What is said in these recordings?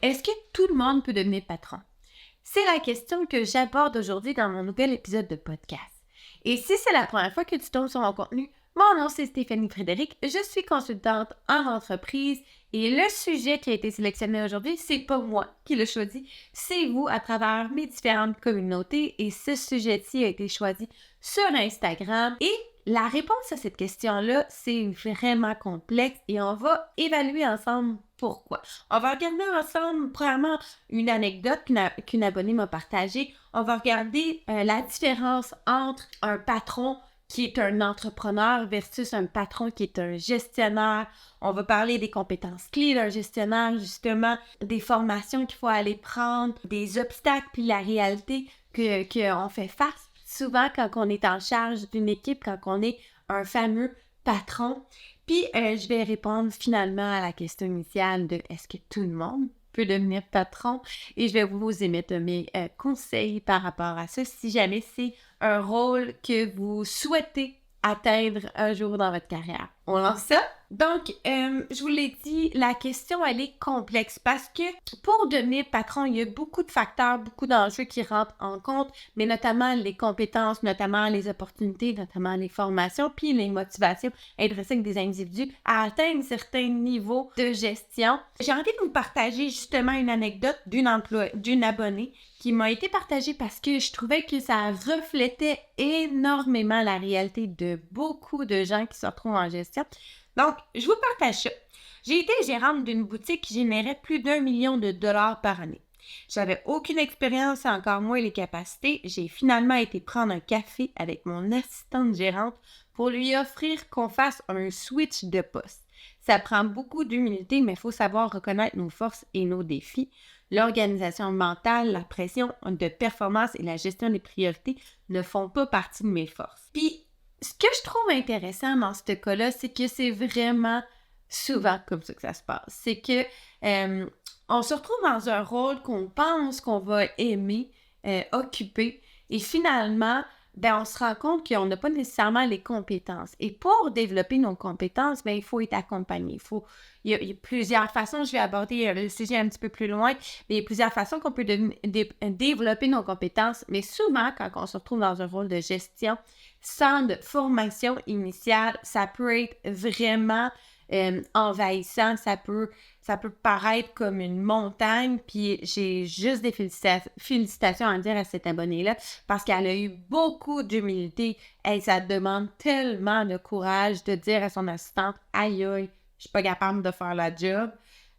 Est-ce que tout le monde peut devenir patron? C'est la question que j'aborde aujourd'hui dans mon nouvel épisode de podcast. Et si c'est la première fois que tu tombes sur mon contenu, mon nom c'est Stéphanie Frédéric, je suis consultante en entreprise et le sujet qui a été sélectionné aujourd'hui, c'est pas moi qui l'ai choisi, c'est vous à travers mes différentes communautés et ce sujet-ci a été choisi sur Instagram et la réponse à cette question-là, c'est vraiment complexe et on va évaluer ensemble pourquoi. On va regarder ensemble, premièrement, une anecdote qu'une abonnée m'a partagée. On va regarder la différence entre un patron qui est un entrepreneur versus un patron qui est un gestionnaire. On va parler des compétences clés d'un gestionnaire, justement, des formations qu'il faut aller prendre, des obstacles, puis la réalité qu'on fait face souvent quand on est en charge d'une équipe, quand on est un fameux patron. Puis, je vais répondre finalement à la question initiale de est-ce que tout le monde peut devenir patron? Et je vais vous émettre mes conseils par rapport à ça si jamais c'est un rôle que vous souhaitez atteindre un jour dans votre carrière. On lance ça? Donc, je vous l'ai dit, la question, elle est complexe parce que pour devenir patron, il y a beaucoup de facteurs, beaucoup d'enjeux qui rentrent en compte, mais notamment les compétences, notamment les opportunités, notamment les formations, puis les motivations intrinsèques des individus à atteindre certains niveaux de gestion. J'ai envie de vous partager justement une anecdote d'une abonnée qui m'a été partagée parce que je trouvais que ça reflétait énormément la réalité de beaucoup de gens qui se retrouvent en gestion. Donc, je vous partage ça. J'ai été gérante d'une boutique qui générait plus d'1 million de dollars par année. J'avais aucune expérience et encore moins les capacités. J'ai finalement été prendre un café avec mon assistante gérante pour lui offrir qu'on fasse un switch de poste. Ça prend beaucoup d'humilité, mais il faut savoir reconnaître nos forces et nos défis. L'organisation mentale, la pression de performance et la gestion des priorités ne font pas partie de mes forces. Puis, ce que je trouve intéressant dans ce cas-là, c'est que c'est vraiment souvent comme ça que ça se passe. C'est que on se retrouve dans un rôle qu'on pense qu'on va aimer, occuper, et finalement, on se rend compte qu'on n'a pas nécessairement les compétences. Et pour développer nos compétences, il faut être accompagné. Il y a plusieurs façons, je vais aborder le sujet un petit peu plus loin, mais il y a plusieurs façons qu'on peut développer nos compétences. Mais souvent, quand on se retrouve dans un rôle de gestion, sans de formation initiale, ça peut être vraiment envahissant, ça peut paraître comme une montagne, puis j'ai juste des félicitations à dire à cette abonnée-là, parce qu'elle a eu beaucoup d'humilité, et ça demande tellement de courage de dire à son assistante « Aïe, aïe, je suis pas capable de faire la job,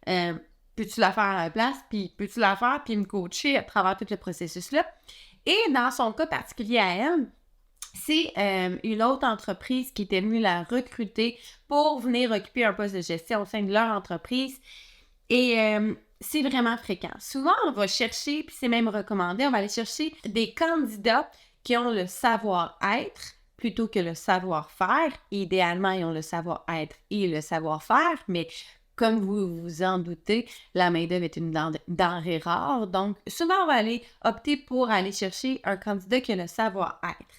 peux-tu la faire à la place, puis peux-tu la faire, puis me coacher à travers tout le processus-là? » Et dans son cas particulier à elle, c'est une autre entreprise qui était venue la recruter pour venir occuper un poste de gestion au sein de leur entreprise. Et c'est vraiment fréquent. Souvent, on va chercher, puis c'est même recommandé, on va aller chercher des candidats qui ont le savoir-être plutôt que le savoir-faire. Idéalement, ils ont le savoir-être et le savoir-faire, mais comme vous vous en doutez, la main-d'œuvre est une denrée rare. Donc, souvent, on va opter pour aller chercher un candidat qui a le savoir-être.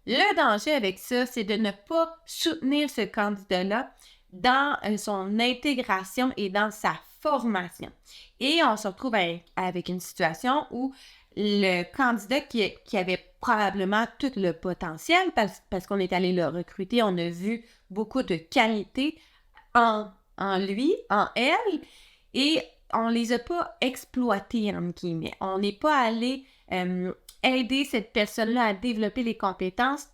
Le danger avec ça, c'est de ne pas soutenir ce candidat-là dans son intégration et dans sa formation. Et on se retrouve avec une situation où le candidat qui avait probablement tout le potentiel, parce qu'on est allé le recruter, on a vu beaucoup de qualités en lui, en elle, et on les a pas exploités, entre guillemets. On n'est pas allé aider cette personne-là à développer les compétences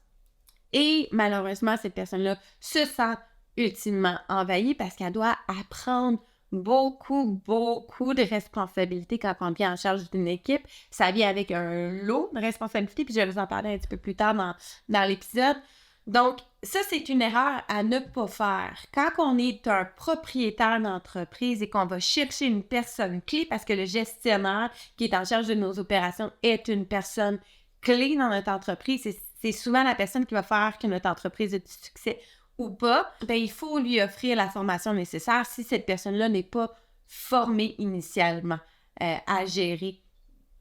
et malheureusement, cette personne-là se sent ultimement envahie parce qu'elle doit apprendre beaucoup de responsabilités quand on vient en charge d'une équipe. Ça vient avec un lot de responsabilités, puis je vais vous en parler un petit peu plus tard dans l'épisode. Donc, ça, c'est une erreur à ne pas faire. Quand on est un propriétaire d'entreprise et qu'on va chercher une personne clé, parce que le gestionnaire qui est en charge de nos opérations est une personne clé dans notre entreprise, c'est souvent la personne qui va faire que notre entreprise ait du succès ou pas, il faut lui offrir la formation nécessaire si cette personne-là n'est pas formée initialement à gérer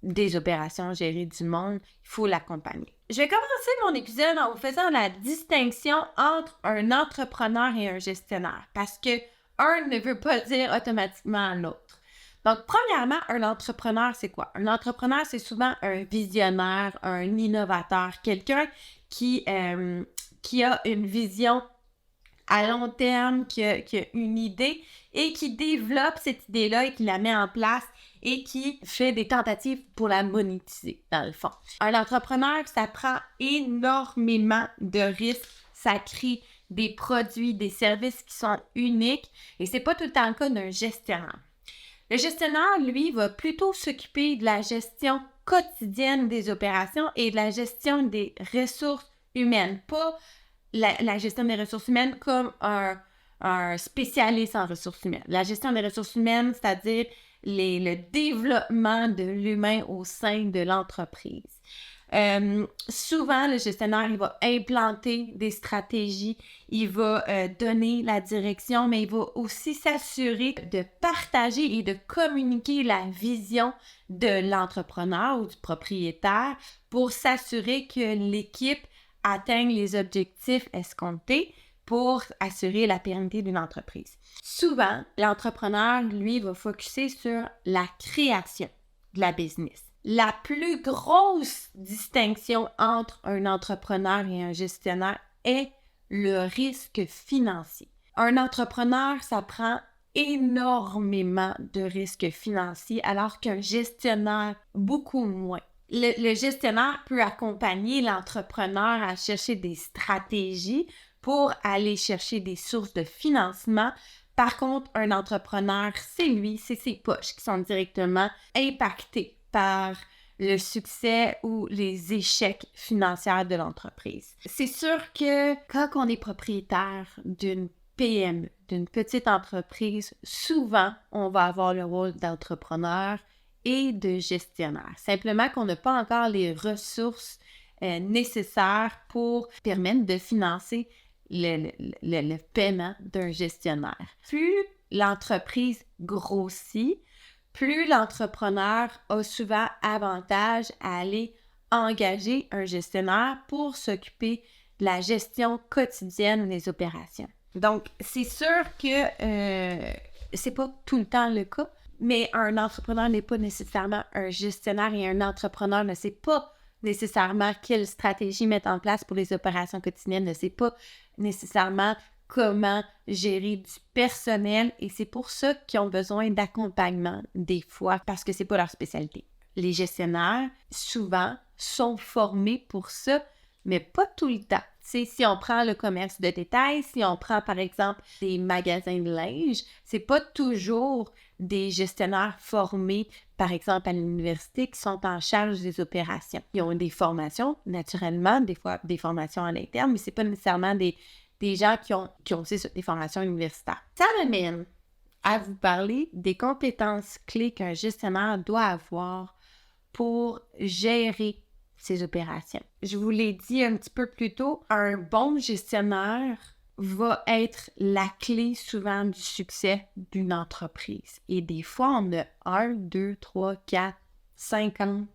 des opérations, gérer du monde, il faut l'accompagner. Je vais commencer mon épisode en vous faisant la distinction entre un entrepreneur et un gestionnaire, parce que un ne veut pas dire automatiquement l'autre. Donc, premièrement, un entrepreneur, c'est quoi? Un entrepreneur, c'est souvent un visionnaire, un innovateur, quelqu'un qui a une vision à long terme, qui a une idée et qui développe cette idée-là et qui la met en place et qui fait des tentatives pour la monétiser, dans le fond. Un entrepreneur, ça prend énormément de risques, ça crée des produits, des services qui sont uniques et c'est pas tout le temps le cas d'un gestionnaire. Le gestionnaire, lui, va plutôt s'occuper de la gestion quotidienne des opérations et de la gestion des ressources humaines, pas la gestion des ressources humaines comme un spécialiste en ressources humaines. La gestion des ressources humaines, c'est-à-dire le développement de l'humain au sein de l'entreprise. Souvent, le gestionnaire, il va implanter des stratégies, il va donner la direction, mais il va aussi s'assurer de partager et de communiquer la vision de l'entrepreneur ou du propriétaire pour s'assurer que l'équipe atteigne les objectifs escomptés pour assurer la pérennité d'une entreprise. Souvent, l'entrepreneur, lui, va focuser sur la création de la business. La plus grosse distinction entre un entrepreneur et un gestionnaire est le risque financier. Un entrepreneur, ça prend énormément de risques financiers, alors qu'un gestionnaire, beaucoup moins. Le gestionnaire peut accompagner l'entrepreneur à chercher des stratégies pour aller chercher des sources de financement. Par contre, un entrepreneur, c'est ses poches qui sont directement impactées par le succès ou les échecs financiers de l'entreprise. C'est sûr que quand on est propriétaire d'une PME, d'une petite entreprise, souvent, on va avoir le rôle d'entrepreneur et de gestionnaire. Simplement qu'on n'a pas encore les ressources nécessaires pour permettre de financer le paiement d'un gestionnaire. Plus l'entreprise grossit, plus l'entrepreneur a souvent avantage à aller engager un gestionnaire pour s'occuper de la gestion quotidienne des opérations. Donc, c'est sûr que c'est pas tout le temps le cas, mais un entrepreneur n'est pas nécessairement un gestionnaire et un entrepreneur ne sait pas nécessairement quelle stratégie mettre en place pour les opérations quotidiennes, ne sait pas nécessairement comment gérer du personnel et c'est pour ça qu'ils ont besoin d'accompagnement des fois parce que c'est pas leur spécialité. Les gestionnaires, souvent, sont formés pour ça, mais pas tout le temps. T'sais, si on prend le commerce de détail, si on prend par exemple des magasins de linge, c'est pas toujours des gestionnaires formés, par exemple à l'université, qui sont en charge des opérations. Ils ont des formations, naturellement, des fois des formations à l'interne, mais c'est pas nécessairement des gens qui ont aussi des formations universitaires. Ça m'amène à vous parler des compétences clés qu'un gestionnaire doit avoir pour gérer ses opérations. Je vous l'ai dit un petit peu plus tôt, un bon gestionnaire va être la clé souvent du succès d'une entreprise. Et des fois, on a 1, 2, 3, 4, 50,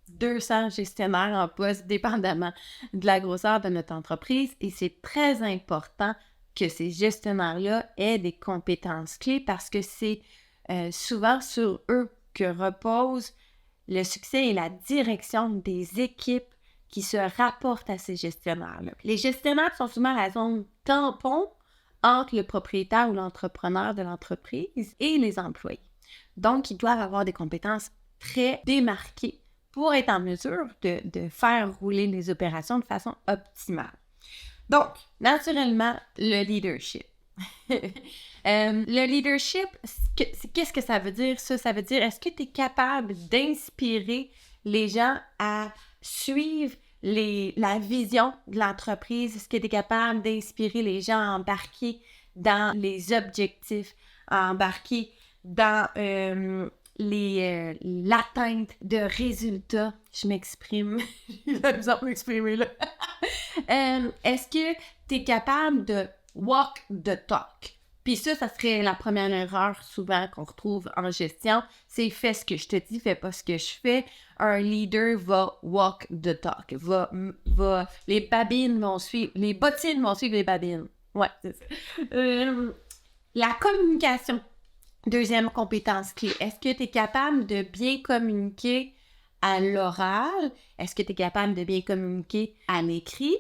200 gestionnaires en poste, dépendamment de la grosseur de notre entreprise. Et c'est très important que ces gestionnaires-là aient des compétences clés parce que c'est souvent sur eux que repose le succès et la direction des équipes qui se rapportent à ces gestionnaires-là. Les gestionnaires sont souvent la zone tampon entre le propriétaire ou l'entrepreneur de l'entreprise et les employés. Donc, ils doivent avoir des compétences très démarquées pour être en mesure de faire rouler les opérations de façon optimale. Donc, naturellement, le leadership. Le leadership, qu'est-ce que ça veut dire, ça? Ça veut dire, est-ce que tu es capable d'inspirer les gens à suivre la vision de l'entreprise? Est-ce que tu es capable d'inspirer les gens à embarquer dans les objectifs, à embarquer dans l'atteinte de résultats? Je m'exprime. J'ai la misère de m'exprimer là. Est-ce que tu es capable de walk the talk? Puis ça serait la première erreur souvent qu'on retrouve en gestion, c'est fais ce que je te dis, fais pas ce que je fais. Un leader va walk the talk, les babines vont suivre, les bottines vont suivre les babines. Ouais, c'est ça. La communication. Deuxième compétence clé, est-ce que tu es capable de bien communiquer à l'oral? Est-ce que tu es capable de bien communiquer à l'écrit?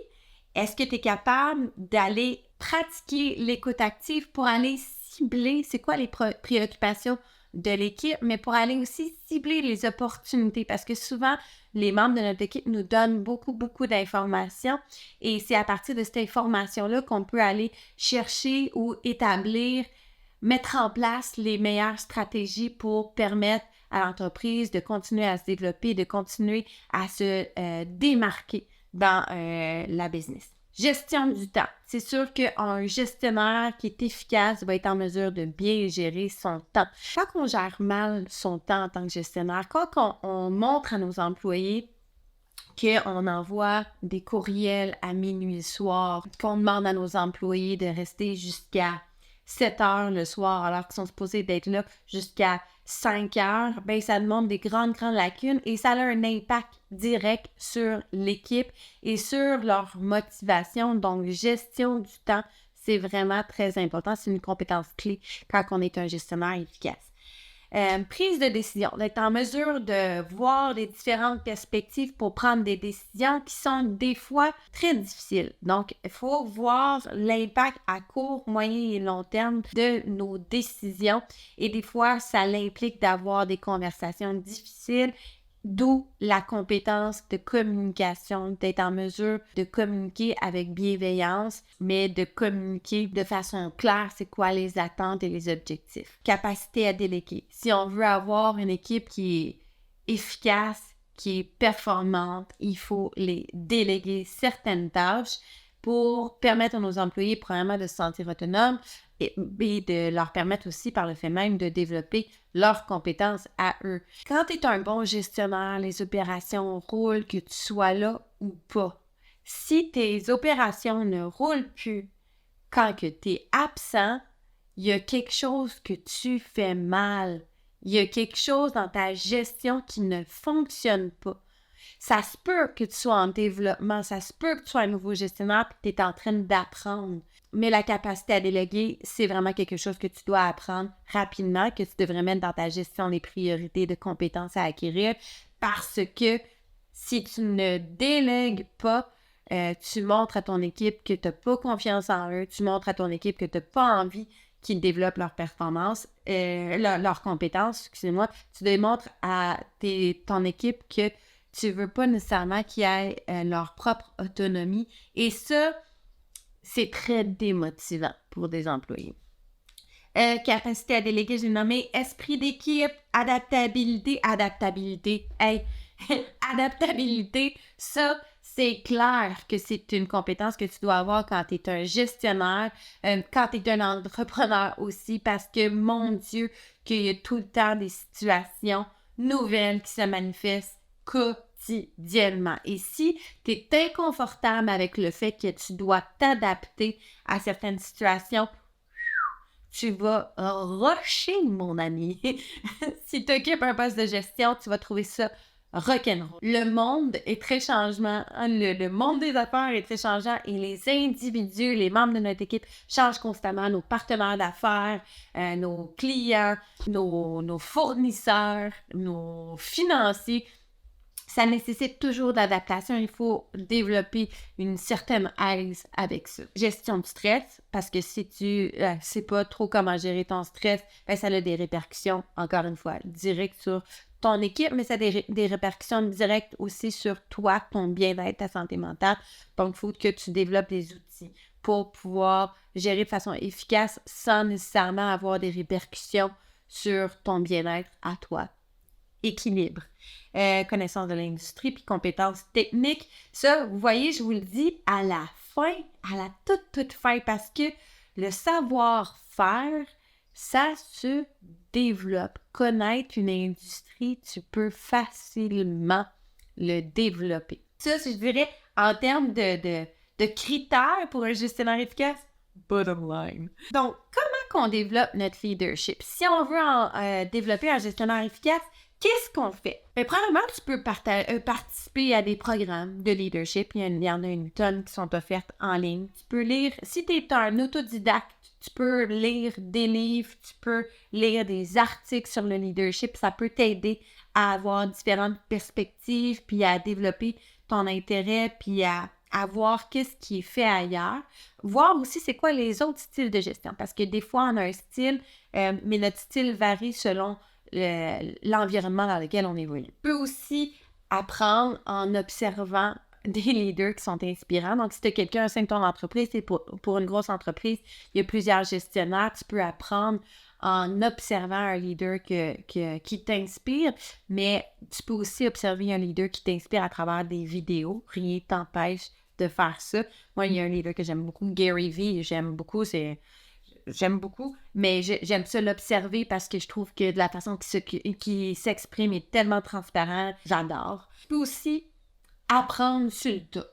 Est-ce que tu es capable d'aller pratiquer l'écoute active pour aller cibler, c'est quoi les préoccupations de l'équipe, mais pour aller aussi cibler les opportunités, parce que souvent, les membres de notre équipe nous donnent beaucoup d'informations et c'est à partir de cette information-là qu'on peut aller chercher ou établir, mettre en place les meilleures stratégies pour permettre à l'entreprise de continuer à se développer, de continuer à se démarquer dans la business. Gestion du temps. C'est sûr qu'un gestionnaire qui est efficace va être en mesure de bien gérer son temps. Quand on gère mal son temps en tant que gestionnaire, quand on montre à nos employés qu'on envoie des courriels à minuit le soir, qu'on demande à nos employés de rester jusqu'à 7 heures le soir alors qu'ils sont supposés d'être là jusqu'à 5 heures, ben ça demande des grandes lacunes et ça a un impact direct sur l'équipe et sur leur motivation. Donc, gestion du temps, c'est vraiment très important. C'est une compétence clé quand on est un gestionnaire efficace. Prise de décision, d'être en mesure de voir les différentes perspectives pour prendre des décisions qui sont des fois très difficiles. Donc, il faut voir l'impact à court, moyen et long terme de nos décisions et des fois, ça implique d'avoir des conversations difficiles. D'où la compétence de communication, d'être en mesure de communiquer avec bienveillance, mais de communiquer de façon claire c'est quoi les attentes et les objectifs. Capacité à déléguer. Si on veut avoir une équipe qui est efficace, qui est performante, il faut les déléguer certaines tâches pour permettre à nos employés, premièrement, de se sentir autonomes et de leur permettre aussi, par le fait même, de développer leurs compétences à eux. Quand tu es un bon gestionnaire, les opérations roulent, que tu sois là ou pas. Si tes opérations ne roulent plus quand tu es absent, il y a quelque chose que tu fais mal. Il y a quelque chose dans ta gestion qui ne fonctionne pas. Ça se peut que tu sois en développement, ça se peut que tu sois un nouveau gestionnaire et que tu es en train d'apprendre. Mais la capacité à déléguer, c'est vraiment quelque chose que tu dois apprendre rapidement, que tu devrais mettre dans ta gestion des priorités de compétences à acquérir parce que si tu ne délègues pas, tu montres à ton équipe que tu n'as pas confiance en eux, tu montres à ton équipe que tu n'as pas envie qu'ils développent leur performance, leurs compétences, excusez-moi, tu démontres à ton équipe que tu veux pas nécessairement qu'ils aient leur propre autonomie. Et ça, c'est très démotivant pour des employés. Capacité à déléguer, j'ai nommé esprit d'équipe, adaptabilité. Hey, adaptabilité, ça, c'est clair que c'est une compétence que tu dois avoir quand tu es un gestionnaire, quand tu es un entrepreneur aussi, parce que, mon Dieu, qu'il y a tout le temps des situations nouvelles qui se manifestent quotidiennement. Et si tu es inconfortable avec le fait que tu dois t'adapter à certaines situations, tu vas rusher, mon ami. Si tu occupes un poste de gestion, tu vas trouver ça rock'n'roll. Le monde est très changeant. Le monde des affaires est très changeant et les individus, les membres de notre équipe changent constamment. Nos partenaires d'affaires, nos clients, nos fournisseurs, nos financiers. Ça nécessite toujours d'adaptation. Il faut développer une certaine aise avec ça. Gestion du stress, parce que si tu sais pas trop comment gérer ton stress, ben ça a des répercussions, encore une fois, directes sur ton équipe, mais ça a des répercussions directes aussi sur toi, ton bien-être, ta santé mentale. Donc, il faut que tu développes des outils pour pouvoir gérer de façon efficace sans nécessairement avoir des répercussions sur ton bien-être à toi. Équilibre, connaissance de l'industrie, puis compétences techniques. Ça, vous voyez, je vous le dis à la fin, à la toute fin, parce que le savoir-faire, ça se développe. Connaître une industrie, tu peux facilement le développer. Ça, je dirais, en termes de critères pour un gestionnaire efficace, bottom line. Donc, comment qu'on développe notre leadership? Si on veut développer un gestionnaire efficace, qu'est-ce qu'on fait? Bien, premièrement, tu peux participer à des programmes de leadership. Il y en a une tonne qui sont offertes en ligne. Tu peux lire, si tu es un autodidacte, Tu peux lire des livres, tu peux lire des articles sur le leadership. Ça peut t'aider à avoir différentes perspectives, puis à développer ton intérêt, puis à voir qu'est-ce qui est fait ailleurs. Voir aussi c'est quoi les autres styles de gestion. Parce que des fois, on a un style, mais notre style varie selon l'environnement dans lequel on évolue. On peut aussi apprendre en observant des leaders qui sont inspirants. Donc, si tu as quelqu'un au sein de ton entreprise, c'est pour une grosse entreprise, il y a plusieurs gestionnaires, tu peux apprendre en observant un leader qui t'inspire, mais tu peux aussi observer un leader qui t'inspire à travers des vidéos. Rien ne t'empêche de faire ça. Moi, il y a un leader que j'aime beaucoup, Gary Vee, j'aime beaucoup, mais j'aime ça l'observer parce que je trouve que de la façon qu'il s'exprime est tellement transparent, j'adore. Tu peux aussi apprendre sur le tas.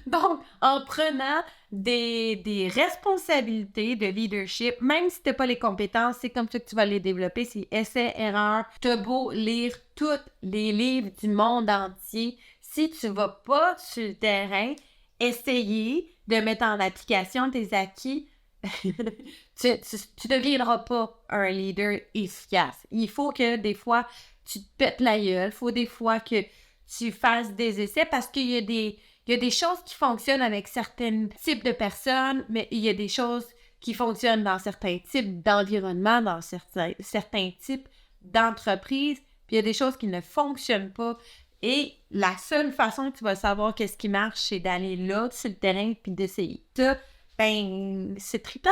Donc, en prenant des responsabilités de leadership, même si tu n'as pas les compétences, c'est comme ça que tu vas les développer, c'est essai, erreur. Tu as beau lire tous les livres du monde entier, si tu ne vas pas sur le terrain, essayer de mettre en application tes acquis, tu ne deviendras pas un leader efficace. Il faut que des fois, tu te pètes la gueule, il faut des fois que tu fasses des essais parce qu'il y a des choses qui fonctionnent avec certains types de personnes, mais il y a des choses qui fonctionnent dans certains types d'environnements, dans certains types d'entreprises, puis il y a des choses qui ne fonctionnent pas. Et la seule façon que tu vas savoir qu'est-ce qui marche, c'est d'aller là, sur le terrain, puis d'essayer. Ça, c'est trippant.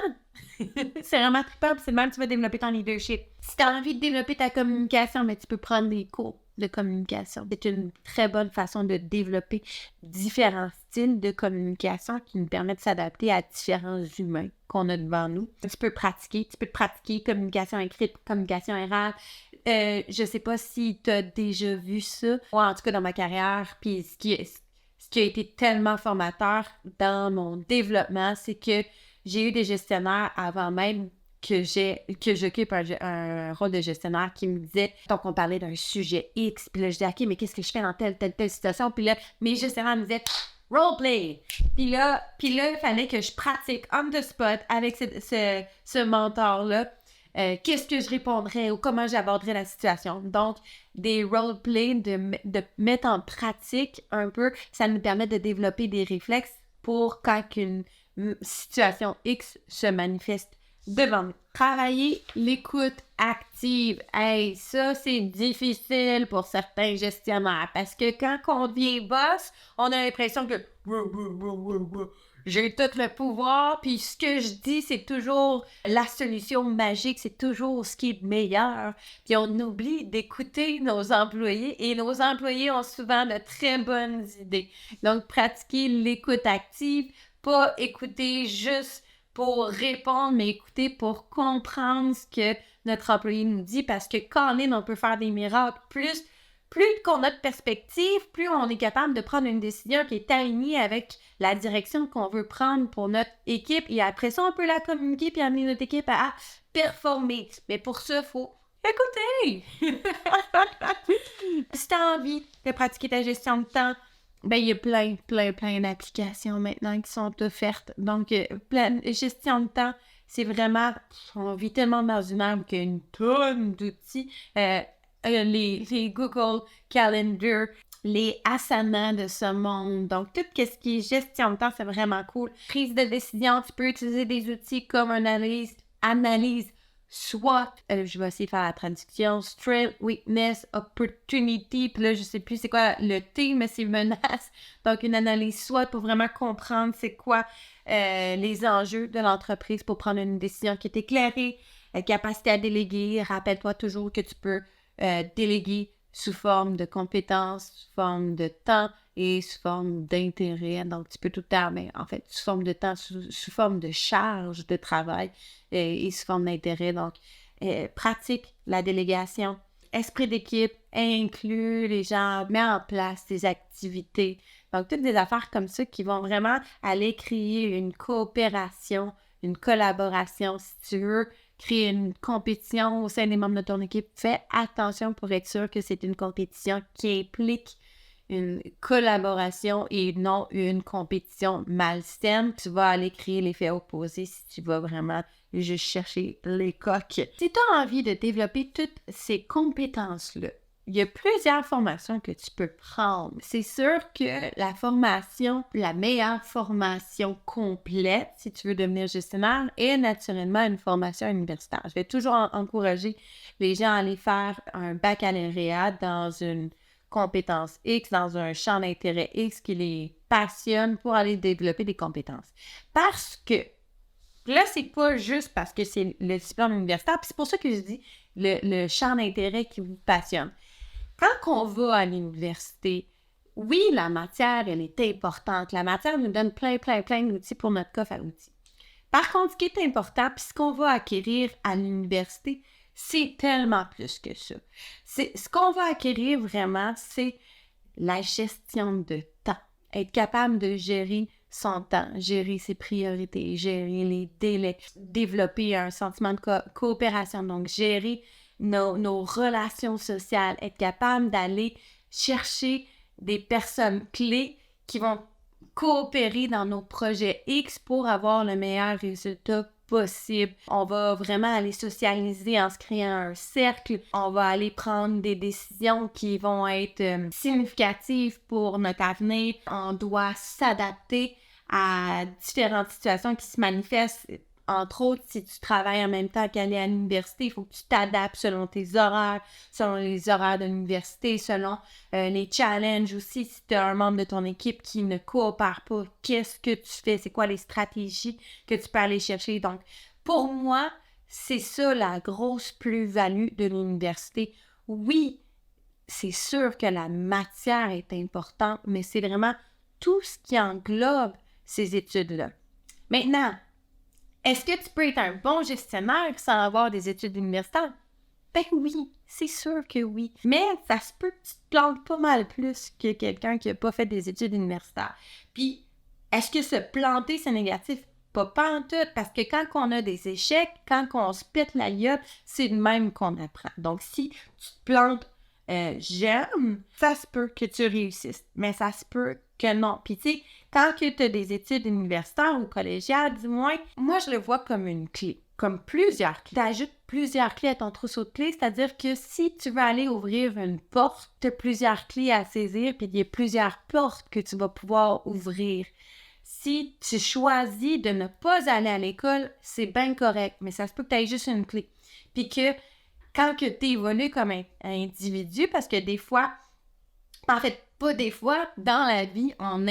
C'est vraiment trippant, puis c'est le même que tu vas développer ton leadership. Si tu as envie de développer ta communication, mais tu peux prendre des cours de communication. C'est une très bonne façon de développer différents styles de communication qui nous permettent de s'adapter à différents humains qu'on a devant nous. Tu peux pratiquer communication écrite, communication orale. Je sais pas si tu as déjà vu ça. Moi, en tout cas, dans ma carrière, puis ce qui a été tellement formateur dans mon développement, c'est que j'ai eu des gestionnaires avant même que j'occupe un rôle de gestionnaire qui me disait, donc on parlait d'un sujet X, puis là je disais, OK, mais qu'est-ce que je fais dans telle situation? Puis là, mes gestionnaires me disaient, roleplay! Puis là, il fallait que je pratique on the spot avec ce mentor-là. Qu'est-ce que je répondrais ou comment j'aborderais la situation. Donc, des roleplays, de mettre en pratique un peu, ça nous permet de développer des réflexes pour quand une situation X se manifeste devant nous. Travailler l'écoute active. Hey, ça, c'est difficile pour certains gestionnaires parce que quand on devient boss, on a l'impression que j'ai tout le pouvoir, puis ce que je dis, c'est toujours la solution magique, c'est toujours ce qui est meilleur. Puis on oublie d'écouter nos employés et nos employés ont souvent de très bonnes idées. Donc, pratiquer l'écoute active, pas écouter juste pour répondre, mais écouter pour comprendre ce que notre employé nous dit, parce que quand on peut faire des miracles. Plus qu'on a de perspective, plus on est capable de prendre une décision qui est alignée avec la direction qu'on veut prendre pour notre équipe. Et après ça, on peut la communiquer puis amener notre équipe à performer. Mais pour ça, il faut écouter! Si tu as envie de pratiquer ta gestion de temps, il y a plein d'applications maintenant qui sont offertes. Donc, gestion de temps, c'est vraiment... On vit tellement dans une ère qu'il y a une tonne d'outils. Les Google Calendar, les Asana de ce monde. Donc, tout ce qui est gestion de temps, c'est vraiment cool. Prise de décision, tu peux utiliser des outils comme analyse SWOT. Je vais essayer de faire la traduction. Strength, Weakness, Opportunity. Puis là, je sais plus c'est quoi le T, mais c'est menace. Donc, une analyse SWOT pour vraiment comprendre c'est quoi les enjeux de l'entreprise pour prendre une décision qui est éclairée. Capacité à déléguer. Rappelle-toi toujours que tu peux déléguer sous forme de compétences, sous forme de temps et sous forme d'intérêt. Donc, tu peux tout le temps, mais en fait, sous forme de temps, sous forme de charge de travail et sous forme d'intérêt. Donc, pratique la délégation. Esprit d'équipe, inclut les gens, met en place des activités. Donc, toutes des affaires comme ça qui vont vraiment aller créer une coopération, une collaboration, si tu veux, créer une compétition au sein des membres de ton équipe. Fais attention pour être sûr que c'est une compétition qui implique une collaboration et non une compétition malsaine. Tu vas aller créer l'effet opposé si tu vas vraiment juste chercher les coques. Si tu as envie de développer toutes ces compétences-là, il y a plusieurs formations que tu peux prendre. C'est sûr que la meilleure formation complète, si tu veux devenir gestionnaire, est naturellement une formation universitaire. Je vais toujours encourager les gens à aller faire un baccalauréat dans une compétence X, dans un champ d'intérêt X qui les passionne pour aller développer des compétences. Parce que là, c'est pas juste parce que c'est le diplôme universitaire, puis c'est pour ça que je dis le champ d'intérêt qui vous passionne. Quand on va à l'université, oui, la matière, elle est importante. La matière nous donne plein d'outils pour notre coffre à outils. Par contre, ce qui est important, puis ce qu'on va acquérir à l'université, c'est tellement plus que ça. Ce qu'on va acquérir vraiment, c'est la gestion de temps. Être capable de gérer son temps, gérer ses priorités, gérer les délais, développer un sentiment de coopération, donc gérer nos relations sociales, être capable d'aller chercher des personnes clés qui vont coopérer dans nos projets X pour avoir le meilleur résultat possible. On va vraiment aller socialiser en se créant un cercle. On va aller prendre des décisions qui vont être significatives pour notre avenir. On doit s'adapter à différentes situations qui se manifestent. Entre autres, si tu travailles en même temps qu'aller à l'université, il faut que tu t'adaptes selon tes horaires, selon les horaires de l'université, selon les challenges aussi. Si tu as un membre de ton équipe qui ne coopère pas, qu'est-ce que tu fais? C'est quoi les stratégies que tu peux aller chercher? Donc, pour moi, c'est ça la grosse plus-value de l'université. Oui, c'est sûr que la matière est importante, mais c'est vraiment tout ce qui englobe ces études-là. Maintenant, est-ce que tu peux être un bon gestionnaire sans avoir des études universitaires? Ben oui, c'est sûr que oui. Mais ça se peut que tu te plantes pas mal plus que quelqu'un qui n'a pas fait des études universitaires. Puis, est-ce que se planter, c'est négatif? Pas en tout, parce que quand on a des échecs, quand on se pète la gueule, c'est de même qu'on apprend. Donc, si tu te plantes jeune, ça se peut que tu réussisses, mais ça se peut que non. Puis tu sais, quand tu as des études universitaires ou collégiales, du moins, moi je le vois comme une clé, comme plusieurs clés. Tu ajoutes plusieurs clés à ton trousseau de clés, c'est-à-dire que si tu veux aller ouvrir une porte, tu as plusieurs clés à saisir, puis il y a plusieurs portes que tu vas pouvoir ouvrir. Si tu choisis de ne pas aller à l'école, c'est bien correct, mais ça se peut que tu aies juste une clé. Puis que quand tu évolues comme un individu, parce que des fois, en fait, pas des fois, dans la vie, on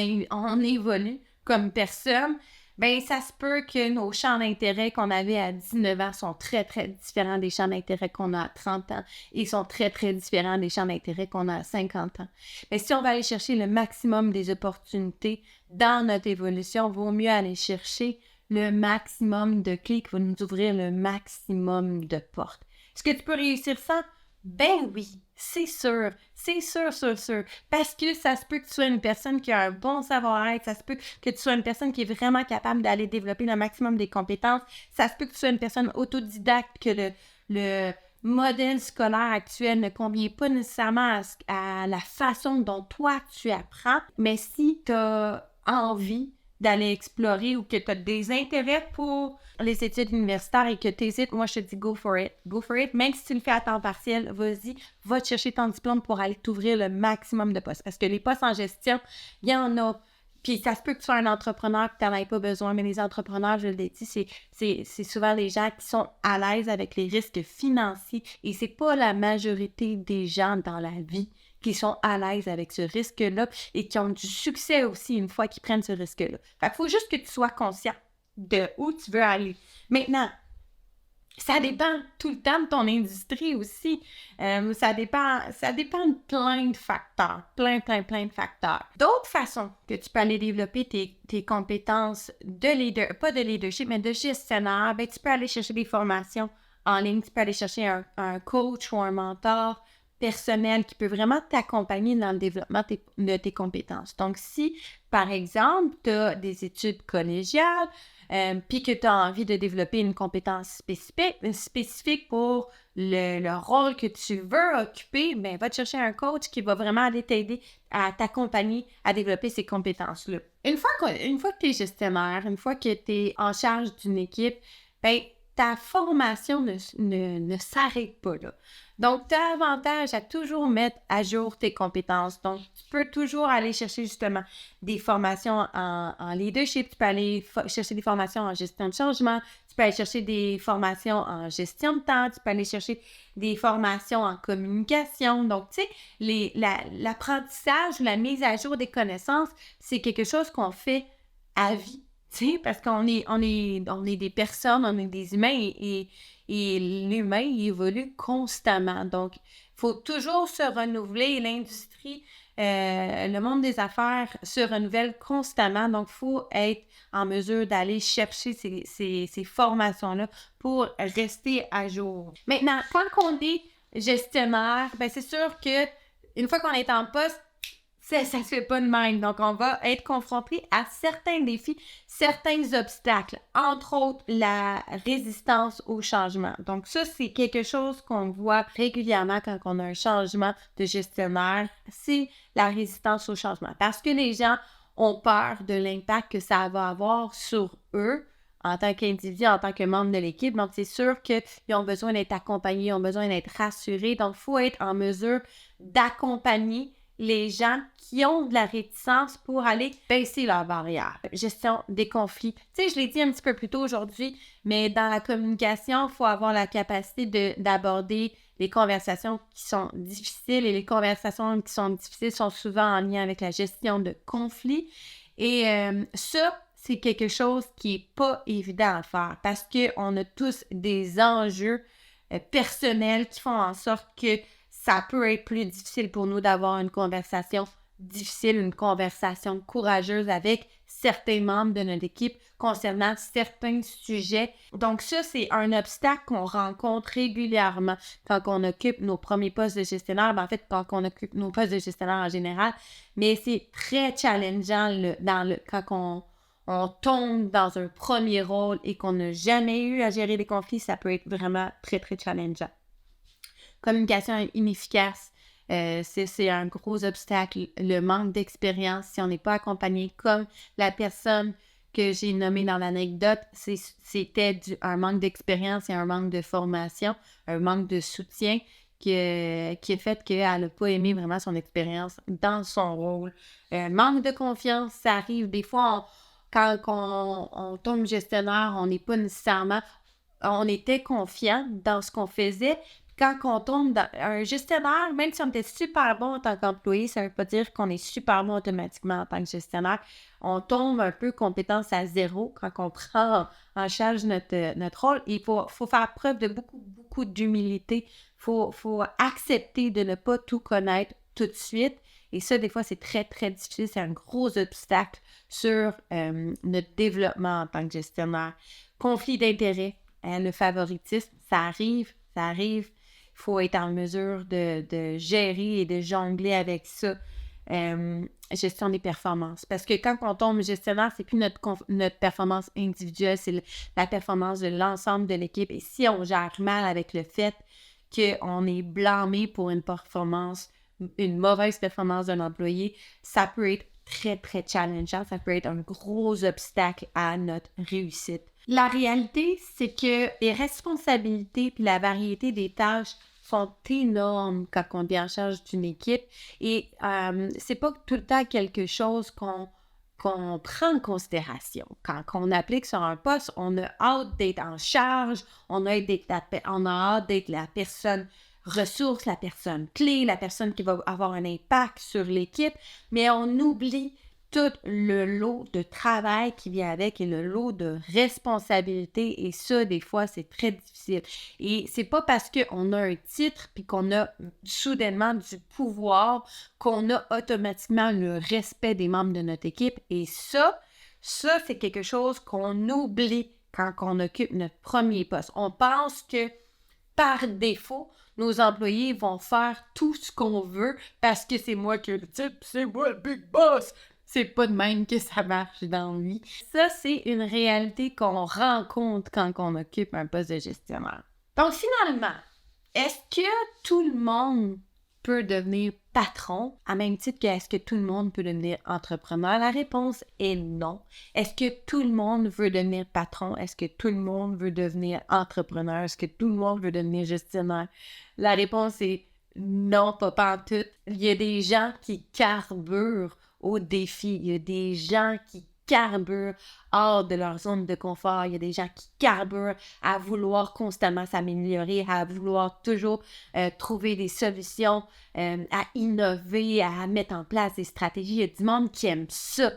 évolue comme personne, bien, ça se peut que nos champs d'intérêt qu'on avait à 19 ans sont très, très différents des champs d'intérêt qu'on a à 30 ans et sont très, très différents des champs d'intérêt qu'on a à 50 ans. Mais si on va aller chercher le maximum des opportunités dans notre évolution, il vaut mieux aller chercher le maximum de clés qui vont nous ouvrir le maximum de portes. Est-ce que tu peux réussir ça? Ben oui, c'est sûr, sûr. Parce que ça se peut que tu sois une personne qui a un bon savoir-être, ça se peut que tu sois une personne qui est vraiment capable d'aller développer le maximum des compétences, ça se peut que tu sois une personne autodidacte, que le modèle scolaire actuel ne convient pas nécessairement à la façon dont toi tu apprends, mais si tu as envie d'aller explorer ou que tu as des intérêts pour les études universitaires et que tu hésites, moi je te dis go for it. Go for it. Même si tu le fais à temps partiel, vas-y, va te chercher ton diplôme pour aller t'ouvrir le maximum de postes. Parce que les postes en gestion, il y en a. Puis ça se peut que tu sois un entrepreneur et que tu n'en aies pas besoin, mais les entrepreneurs, je l'ai dit, c'est souvent les gens qui sont à l'aise avec les risques financiers et c'est pas la majorité des gens dans la vie qui sont à l'aise avec ce risque-là et qui ont du succès aussi une fois qu'ils prennent ce risque-là. Fait qu'il faut juste que tu sois conscient de où tu veux aller. Maintenant, ça dépend tout le temps de ton industrie aussi. Ça dépend de plein de facteurs. Plein de facteurs. D'autres façons que tu peux aller développer tes compétences de pas de leadership, mais de gestionnaire, ben, tu peux aller chercher des formations en ligne. Tu peux aller chercher un coach ou un mentor personnel qui peut vraiment t'accompagner dans le développement de tes compétences. Donc, si, par exemple, tu as des études collégiales, puis que tu as envie de développer une compétence spécifique pour le rôle que tu veux occuper, bien, va te chercher un coach qui va vraiment aller t'aider à t'accompagner à développer ces compétences-là. Une fois que tu es gestionnaire, une fois que tu es en charge d'une équipe, bien, ta formation ne s'arrête pas là. Donc, tu as avantage à toujours mettre à jour tes compétences. Donc, tu peux toujours aller chercher justement des formations en leadership, tu peux aller chercher des formations en gestion de changement, tu peux aller chercher des formations en gestion de temps, tu peux aller chercher des formations en communication. Donc, tu sais, l'apprentissage, la mise à jour des connaissances, c'est quelque chose qu'on fait à vie. Tu sais, parce qu'on est des personnes, on est des humains et l'humain, il évolue constamment. Donc, il faut toujours se renouveler. L'industrie, le monde des affaires se renouvelle constamment. Donc, il faut être en mesure d'aller chercher ces formations-là pour rester à jour. Maintenant, quand on est gestionnaire, bien, c'est sûr que une fois qu'on est en poste, ça se fait pas de même. Donc, on va être confronté à certains défis, certains obstacles, entre autres la résistance au changement. Donc, ça, c'est quelque chose qu'on voit régulièrement quand on a un changement de gestionnaire, c'est la résistance au changement. Parce que les gens ont peur de l'impact que ça va avoir sur eux en tant qu'individu, en tant que membre de l'équipe. Donc, c'est sûr qu'ils ont besoin d'être accompagnés, ils ont besoin d'être rassurés. Donc, il faut être en mesure d'accompagner les gens qui ont de la réticence pour aller baisser leurs barrières. Gestion des conflits. Tu sais, je l'ai dit un petit peu plus tôt aujourd'hui, mais dans la communication, il faut avoir la capacité d'aborder les conversations qui sont difficiles et les conversations qui sont difficiles sont souvent en lien avec la gestion de conflits. Et ça, c'est quelque chose qui n'est pas évident à faire parce qu'on a tous des enjeux personnels qui font en sorte que ça peut être plus difficile pour nous d'avoir une conversation difficile, une conversation courageuse avec certains membres de notre équipe concernant certains sujets. Donc ça, c'est un obstacle qu'on rencontre régulièrement quand on occupe nos premiers postes de gestionnaire. Ben, en fait, quand on occupe nos postes de gestionnaire en général, mais c'est très challengeant quand on tombe dans un premier rôle et qu'on n'a jamais eu à gérer des conflits, ça peut être vraiment très, très challengeant. Communication inefficace, c'est un gros obstacle. Le manque d'expérience, si on n'est pas accompagné comme la personne que j'ai nommée dans l'anecdote, c'était un manque d'expérience et un manque de formation, un manque de soutien qui a fait qu'elle n'a pas aimé vraiment son expérience dans son rôle. Manque de confiance, ça arrive. Des fois, quand on tombe gestionnaire, on n'est pas nécessairement... On était confiant dans ce qu'on faisait. Quand on tombe dans un gestionnaire, même si on était super bon en tant qu'employé, ça ne veut pas dire qu'on est super bon automatiquement en tant que gestionnaire. On tombe un peu compétence à zéro quand on prend en charge notre rôle. Il faut faire preuve de beaucoup d'humilité. Il faut accepter de ne pas tout connaître tout de suite. Et ça, des fois, c'est très, très difficile. C'est un gros obstacle sur notre développement en tant que gestionnaire. Conflit d'intérêt, le favoritisme, ça arrive. Il faut être en mesure de gérer et de jongler avec ça. Gestion des performances. Parce que quand on tombe gestionnaire, c'est plus notre performance individuelle, c'est la performance de l'ensemble de l'équipe. Et si on gère mal avec le fait qu'on est blâmé pour une mauvaise performance d'un employé, ça peut être très, très challengeant. Ça peut être un gros obstacle à notre réussite. La réalité, c'est que les responsabilités et la variété des tâches sont énormes quand on est en charge d'une équipe et c'est pas tout le temps quelque chose qu'on prend en considération. Quand on applique sur un poste, on a hâte d'être en charge, on a hâte d'être la personne ressource, la personne clé, la personne qui va avoir un impact sur l'équipe, mais on oublie tout le lot de travail qui vient avec et le lot de responsabilités. Et ça, des fois, c'est très difficile. Et c'est pas parce qu'on a un titre puis qu'on a soudainement du pouvoir qu'on a automatiquement le respect des membres de notre équipe. Et ça, c'est quelque chose qu'on oublie quand on occupe notre premier poste. On pense que par défaut, nos employés vont faire tout ce qu'on veut parce que c'est moi qui ai le type, c'est moi le big boss. C'est pas de même que ça marche dans la vie. Ça, c'est une réalité qu'on rencontre quand on occupe un poste de gestionnaire. Donc finalement, est-ce que tout le monde peut devenir patron, à même titre que est-ce que tout le monde peut devenir entrepreneur? La réponse est non. Est-ce que tout le monde veut devenir patron? Est-ce que tout le monde veut devenir entrepreneur? Est-ce que tout le monde veut devenir gestionnaire? La réponse est non, pas pantoute. Il y a des gens qui carburent au défi. Il y a des gens qui carburent hors de leur zone de confort. Il y a des gens qui carburent à vouloir constamment s'améliorer, à vouloir toujours trouver des solutions, à innover, à mettre en place des stratégies. Il y a du monde qui aime ça.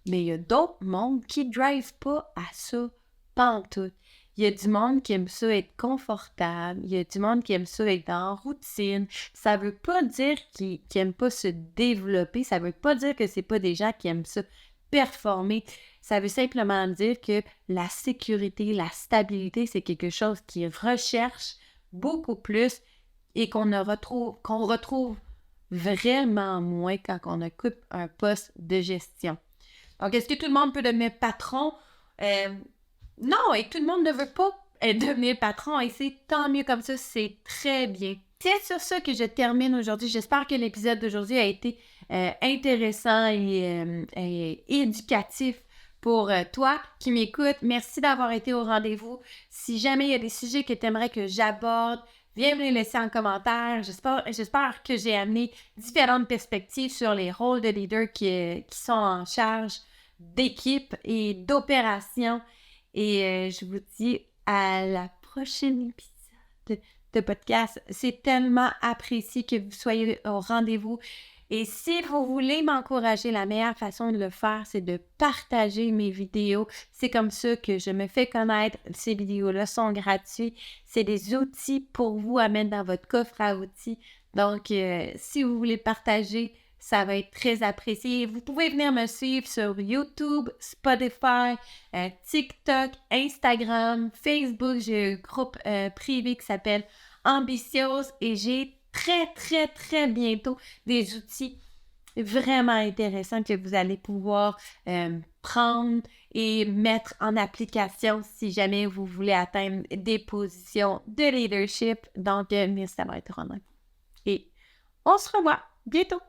Mais il y a d'autres mondes qui ne drivent pas à ça pantoute. Il y a du monde qui aime ça être confortable. Il y a du monde qui aime ça être en routine. Ça veut pas dire qu'ils n'aiment pas se développer. Ça veut pas dire que c'est pas des gens qui aiment ça performer. Ça veut simplement dire que la sécurité, la stabilité, c'est quelque chose qu'ils recherchent beaucoup plus et qu'on retrouve vraiment moins quand on occupe un poste de gestion. Donc, est-ce que tout le monde peut devenir patron? Non, et tout le monde ne veut pas devenir patron et c'est tant mieux comme ça, c'est très bien. C'est sur ça que je termine aujourd'hui. J'espère que l'épisode d'aujourd'hui a été intéressant et éducatif pour toi qui m'écoutes. Merci d'avoir été au rendez-vous. Si jamais il y a des sujets que tu aimerais que j'aborde, viens me les laisser en commentaire. J'espère que j'ai amené différentes perspectives sur les rôles de leaders qui sont en charge d'équipe et d'opération. Et je vous dis à la prochaine épisode de podcast. C'est tellement apprécié que vous soyez au rendez-vous. Et si vous voulez m'encourager, la meilleure façon de le faire, c'est de partager mes vidéos. C'est comme ça que je me fais connaître. Ces vidéos-là sont gratuites. C'est des outils pour vous à mettre dans votre coffre à outils. Donc, si vous voulez partager, ça va être très apprécié. Vous pouvez venir me suivre sur YouTube, Spotify, TikTok, Instagram, Facebook. J'ai un groupe privé qui s'appelle Ambitiose et j'ai très bientôt des outils vraiment intéressants que vous allez pouvoir prendre et mettre en application si jamais vous voulez atteindre des positions de leadership. Donc, merci d'avoir été rendez-vous. Et on se revoit bientôt!